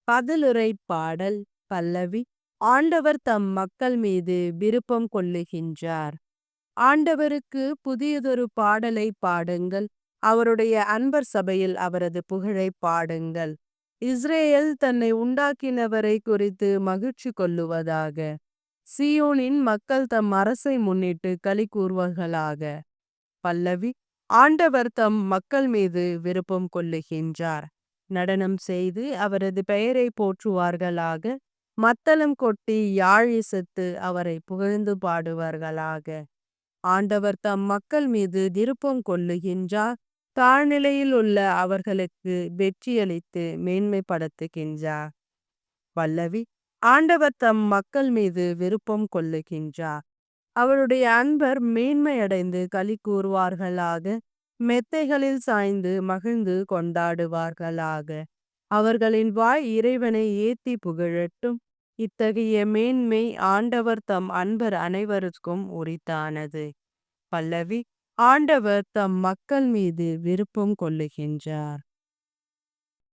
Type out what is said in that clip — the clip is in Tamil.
பதிலுரை பாடல். பல்லவி. ஆண்டவர் தம் மக்கள் மீது விருப்பம் கொள்ளுகின்றார். ஆண்டவருக்கு புதியதொரு பாடலை பாடுங்கள். அவருடைய அன்பர் சபையில் அவரது புகழை பாடுங்கள். இஸ்ரேல் தன்னை உண்டாக்கினவரை குறித்து மகிழ்ச்சி கொள்ளுவதாக. சீயோனின் மக்கள் தம் அரசை முன்னிட்டு களி கூறுவார்களாக. பல்லவி. ஆண்டவர் தம் மக்கள் மீது விருப்பம் கொள்ளுகின்றார். நடனம் செய்து அவரது பெயரை போற்றுவார்களாக. மத்தளம் கொட்டி யாழ் இசைத்து அவரை புகழ்ந்து பாடுவார்களாக. ஆண்டவர் தம் மக்கள் மீது விருப்பம் கொள்ளுகின்றார். தாழ்நிலையில் உள்ள அவர்களுக்கு வெற்றியளித்து மேன்மைப்படுத்துகின்றார். பல்லவி. ஆண்டவர் தம் மக்கள் மீது விருப்பம் கொள்ளுகின்றார். அவருடைய அன்பர் மேன்மையடைந்து களி கூறுவார்களாக. மெத்தைகளில் சாய்ந்து மகிழ்ந்து கொண்டாடுவார்களாக. அவர்களின் வாய் இறைவனை ஏத்தி புகழட்டும். இத்தகைய மேன்மை ஆண்டவர் தம் அன்பர் அனைவருக்கும் உரித்தானது. பல்லவி. ஆண்டவர் தம் மக்கள் மீது விருப்பம் கொள்ளுகின்றார்.